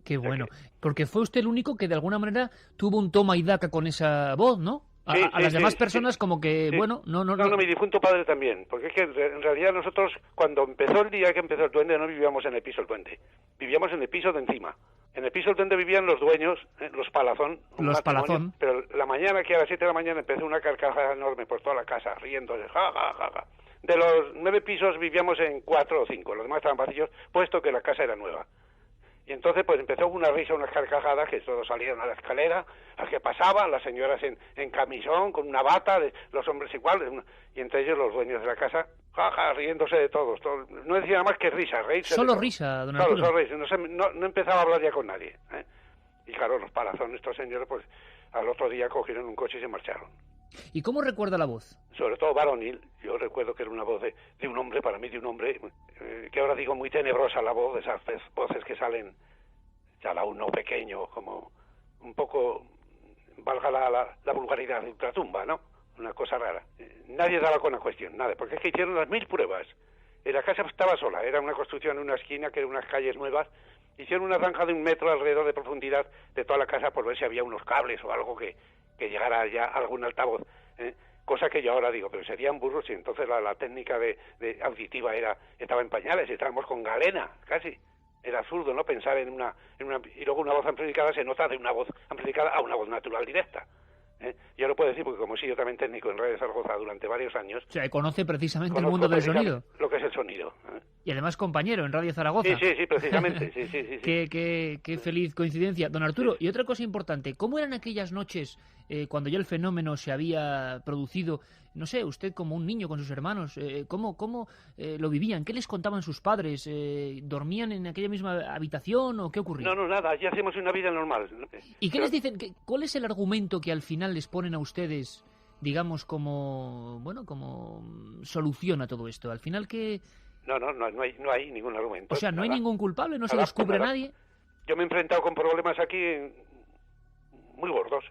Qué bueno, porque fue usted el único que de alguna manera tuvo un toma y daca con esa voz, ¿no? A las demás personas como que, bueno, no... No, mi difunto padre también, porque es que en realidad nosotros, cuando empezó el día que empezó el duende, no vivíamos en el piso del duende, vivíamos en el piso de encima. En el piso del duende vivían los dueños, los Palazón. Los Palazón. Pero la mañana, que a las 7 de la mañana empezó una carcajada enorme por toda la casa, riendo, ja. De los 9 pisos vivíamos en 4 o 5, los demás estaban vacíos, puesto que la casa era nueva. Y entonces pues empezó una risa, unas carcajadas, que todos salieron a la escalera, al que pasaban, las señoras en camisón, con una bata, los hombres iguales, y entre ellos los dueños de la casa, riéndose de todos. No decía nada más que risa, reírse. Solo risa, don Arturo. Solo risa, no empezaba a hablar ya con nadie. Y claro, los Palazón, estos señores, pues al otro día cogieron un coche y se marcharon. ¿Y cómo recuerda la voz? Sobre todo varonil. Yo recuerdo que era una voz de un hombre, para mí de un hombre, que ahora digo muy tenebrosa la voz, de esas voces que salen, chalao no pequeño, como un poco, valga la vulgaridad, de ultratumba, ¿no? Una cosa rara. Nadie daba con la cuestión, nada, porque es que hicieron las 1000 pruebas. La casa estaba sola, era una construcción en una esquina, que eran unas calles nuevas. Hicieron una zanja de 1 metro alrededor de profundidad de toda la casa por ver si había unos cables o algo que llegara ya a algún altavoz, cosa que yo ahora digo, pero serían burros, y entonces la técnica de auditiva estaba en pañales, estábamos con galena, casi. Era absurdo, ¿no?, pensar en una y luego una voz amplificada se nota de una voz amplificada a una voz natural directa. Yo lo puedo decir porque como he sido también técnico en Radio Zaragoza durante varios años... O sea, conoce precisamente el mundo del sonido. Lo que es el sonido. Y además compañero en Radio Zaragoza. Sí, precisamente. sí. Qué feliz coincidencia. Don Arturo, y otra cosa importante, ¿cómo eran aquellas noches cuando ya el fenómeno se había producido? No sé, usted como un niño con sus hermanos, ¿cómo lo vivían? ¿Qué les contaban sus padres? ¿Dormían en aquella misma habitación o qué ocurría? No, nada, allí hacíamos una vida normal. ¿Y qué les dicen? ¿Cuál es el argumento que al final les ponen a ustedes, digamos, como solución a todo esto? Al final, ¿qué...? No hay ningún argumento. O sea, ¿no hay ningún culpable? ¿No se descubre a nadie? Yo me he enfrentado con problemas aquí muy gordos.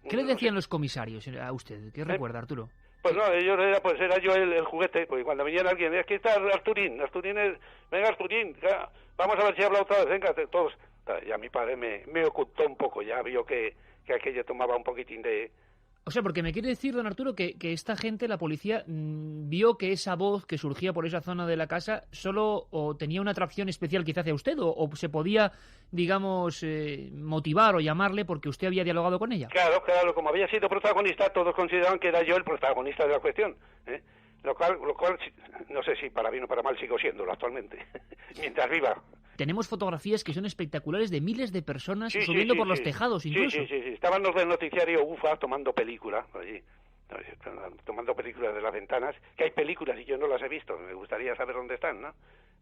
¿Qué le decían los comisarios a usted? ¿Qué recuerda, Arturo? Pues no, era yo el juguete, porque cuando venía alguien, aquí está Arturín, venga Arturín, vamos a ver si habla otra vez, venga, todos. Ya mi padre me ocultó un poco, ya vio que aquello tomaba un poquitín de... O sea, porque me quiere decir, don Arturo, que esta gente, la policía, vio que esa voz que surgía por esa zona de la casa solo o tenía una atracción especial quizá hacia usted o se podía, digamos, motivar o llamarle porque usted había dialogado con ella. Claro, como había sido protagonista, todos consideraban que era yo el protagonista de la cuestión, Lo cual, no sé si para bien o para mal sigo siéndolo actualmente, mientras viva. Tenemos fotografías que son espectaculares de miles de personas subiendo por los tejados incluso. Sí. Estaban los del noticiario UFA tomando película allí, tomando películas de las ventanas, que hay películas y yo no las he visto, me gustaría saber dónde están, ¿no?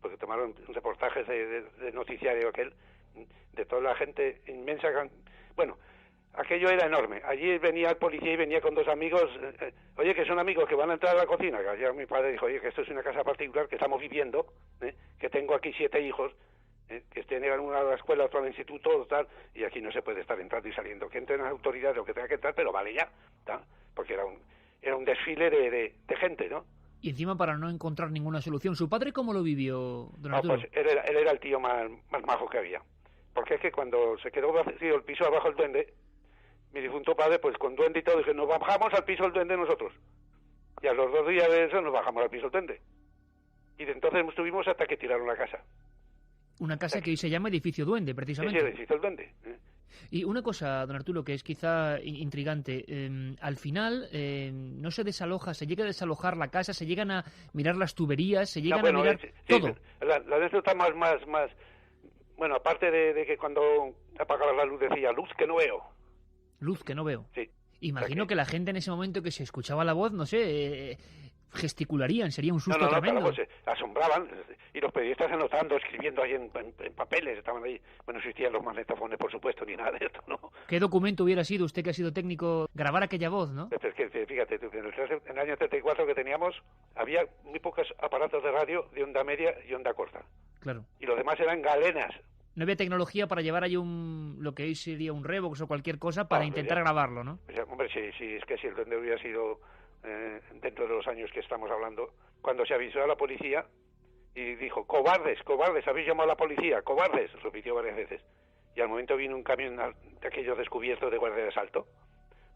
Porque tomaron reportajes de noticiario aquel, de toda la gente inmensa. Bueno, aquello era enorme. Allí venía el policía y venía con 2 amigos, oye, que son amigos que van a entrar a la cocina. Que ayer mi padre dijo, oye, que esto es una casa particular que estamos viviendo, que tengo aquí 7 hijos, que estén en una a la escuela, otro al instituto, tal, y aquí no se puede estar entrando y saliendo. Que entren las autoridades o que tenga que entrar, pero vale ya, ¿tá? Porque era un desfile de gente, ¿no? Y encima para no encontrar ninguna solución. ¿Su padre cómo lo vivió, don Arturo? Pues él era el tío más majo que había. Porque es que cuando se quedó vacío el piso abajo el duende, mi difunto padre, pues con duende y todo, dije, nos bajamos al piso del duende nosotros. Y a los 2 días de eso nos bajamos al piso del duende. Y de entonces estuvimos hasta que tiraron la casa. Una casa que hoy se llama Edificio Duende, precisamente. Sí, Edificio del Duende. Y una cosa, don Arturo, que es quizá intrigante, al final no se desaloja, se llega a desalojar la casa, se llegan a mirar las tuberías, se llegan a mirar todo. La anécdota más, bueno, aparte de que cuando apagaba la luz decía, luz que no veo. Luz que no veo. Sí. Imagino que la gente en ese momento que se escuchaba la voz, no sé, gesticularían, sería un susto tremendo. Claro, pues, asombraban, y los periodistas anotando, escribiendo ahí en papeles, estaban ahí. Bueno, no existían los magnetofones, por supuesto, ni nada de esto, ¿no? ¿Qué documento hubiera sido, usted que ha sido técnico, grabar aquella voz, no? Es que, fíjate, en el año 34 que teníamos, había muy pocos aparatos de radio de onda media y onda corta. Claro. Y los demás eran galenas. No había tecnología para llevar ahí lo que hoy sería un Revox o cualquier cosa para intentar grabarlo, ¿no? O sea, hombre, sí, es que si el duende hubiera sido dentro de los años que estamos hablando, cuando se avisó a la policía y dijo, cobardes, habéis llamado a la policía, cobardes, repitió varias veces. Y al momento vino un camión de aquellos descubiertos de guardia de asalto,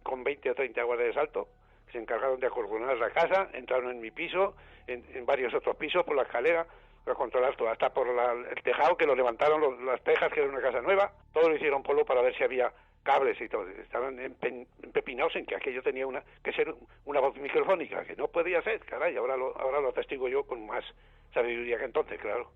con 20 o 30 guardias de asalto, que se encargaron de acordonar la casa, entraron en mi piso, en varios otros pisos, por la escalera, para controlar todo, hasta por el tejado, que lo levantaron las tejas, que era una casa nueva, todo lo hicieron polvo para ver si había cables y todo. Estaban empepinados en que aquello tenía que ser una voz microfónica, que no podía ser, caray, ahora lo atestigo yo con más sabiduría que entonces, claro.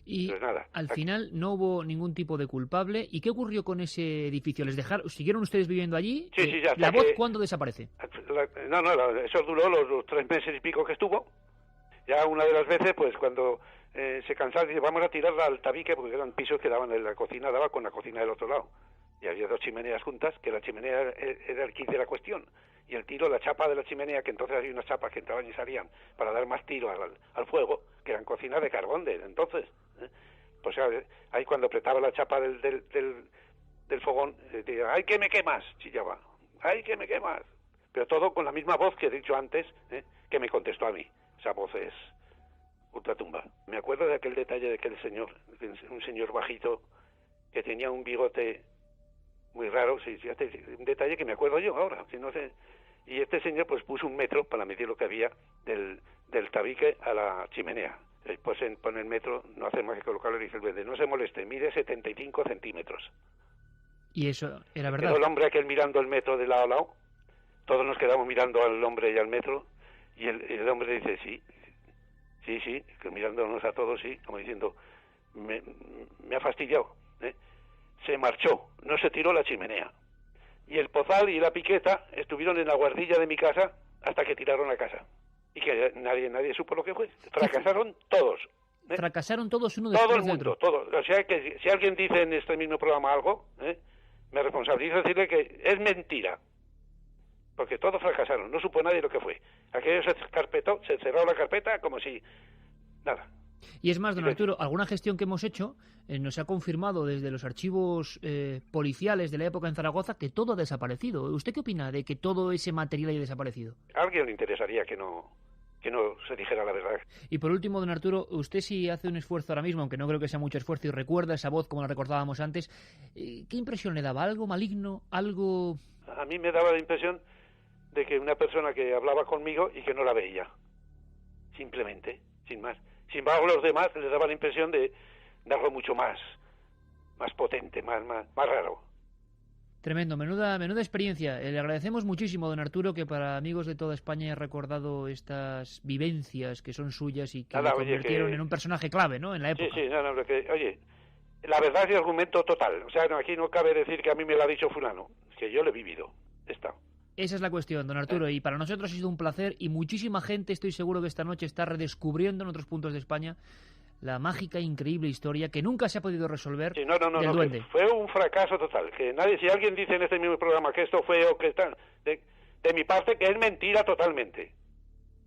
Y pues nada, al final no hubo ningún tipo de culpable. ¿Y qué ocurrió con ese edificio? ¿Siguieron ustedes viviendo allí? Sí, ya. ¿La voz cuándo desaparece? Eso duró los 3 meses y pico que estuvo. Ya una de las veces, pues cuando se cansaron, dice, vamos a tirarla al tabique, porque eran pisos que daban en la cocina, daba con la cocina del otro lado. Y había 2 chimeneas juntas, que la chimenea era el kit de la cuestión. Y el tiro, la chapa de la chimenea, que entonces había unas chapas que entraban y salían para dar más tiro al fuego, que eran cocinas de carbón de entonces. Pues ahí cuando apretaba la chapa del fogón, decía, ¡ay, que me quemas! Chillaba, ¡ay, que me quemas! Pero todo con la misma voz que he dicho antes, que me contestó a mí. Esa voz es ultratumba. Me acuerdo de aquel detalle de aquel señor, un señor bajito, que tenía un bigote muy raro, un detalle que me acuerdo yo ahora, si no sé. Y este señor pues puso 1 metro para medir lo que había del tabique a la chimenea. Después pone el metro, no hace más que colocarlo y dice el duende, no se moleste, mide 75 centímetros. ¿Y eso era verdad? Quedó el hombre aquel mirando el metro de lado a lado, todos nos quedamos mirando al hombre y al metro, y el hombre dice, sí, que mirándonos a todos, sí, como diciendo, me ha fastidiado, Se marchó, no se tiró la chimenea. Y el pozal y la piqueta estuvieron en la guardilla de mi casa hasta que tiraron la casa. Y que nadie supo lo que fue. Fracasaron todos. Fracasaron todos uno después del otro. Todo el mundo, todo. O sea que si alguien dice en este mismo programa algo, me responsabilizo de decirle que es mentira. Porque todos fracasaron, no supo nadie lo que fue. Aquello se cerró la carpeta como si nada. Y es más, don Arturo, alguna gestión que hemos hecho nos ha confirmado desde los archivos policiales de la época en Zaragoza que todo ha desaparecido. ¿Usted qué opina de que todo ese material haya desaparecido? A alguien le interesaría que no se dijera la verdad. Y por último, don Arturo, usted sí hace un esfuerzo ahora mismo, aunque no creo que sea mucho esfuerzo, y recuerda esa voz como la recordábamos antes, ¿qué impresión le daba? ¿Algo maligno? ¿Algo...? A mí me daba la impresión de que una persona que hablaba conmigo y que no la veía. Simplemente, sin más. Sin embargo, los demás les daba la impresión de algo mucho más potente, más raro. Tremendo, menuda experiencia. Le agradecemos muchísimo, don Arturo, que para amigos de toda España haya recordado estas vivencias que son suyas y que le convirtieron en un personaje clave, ¿no?, en la época. Sí, oye, la verdad es el argumento total. O sea, aquí no cabe decir que a mí me lo ha dicho fulano, que yo lo he vivido. Está. Esa es la cuestión, don Arturo, y para nosotros ha sido un placer, y muchísima gente, estoy seguro que esta noche está redescubriendo en otros puntos de España la mágica e increíble historia que nunca se ha podido resolver del duende. Fue un fracaso total, que si alguien dice en este mismo programa que esto fue o que está, de mi parte, que es mentira totalmente.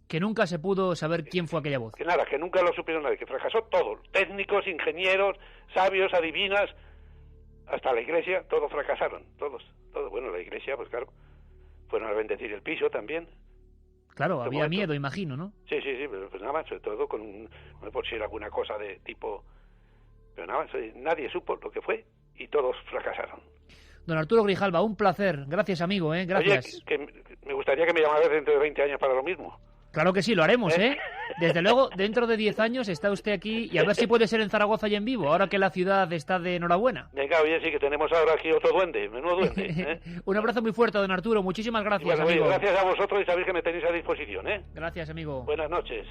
Que nunca se pudo saber quién fue aquella voz. Que nada, que nunca lo supieron nadie, que fracasó todo, técnicos, ingenieros, sabios, adivinas, hasta la iglesia, todos fracasaron, todos. Bueno, la iglesia, pues claro, fueron a bendecir el piso también. Claro, había miedo, imagino, ¿no? Sí, pero pues nada más, sobre todo por si era alguna cosa de tipo... Pero nada más, nadie supo lo que fue y todos fracasaron. Don Arturo Grijalva, un placer. Gracias, amigo, gracias. Oye, que me gustaría que me llamaras dentro de 20 años para lo mismo. Claro que sí, lo haremos, ¿eh? Desde luego, dentro de 10 años está usted aquí y a ver si puede ser en Zaragoza y en vivo, ahora que la ciudad está de enhorabuena. Venga, oye, sí que tenemos ahora aquí otro duende, menudo duende, ¿eh? Un abrazo muy fuerte, don Arturo. Muchísimas gracias, Bueno, amigo. gracias a vosotros y sabéis que me tenéis a disposición, ¿eh? Gracias, amigo. Buenas noches.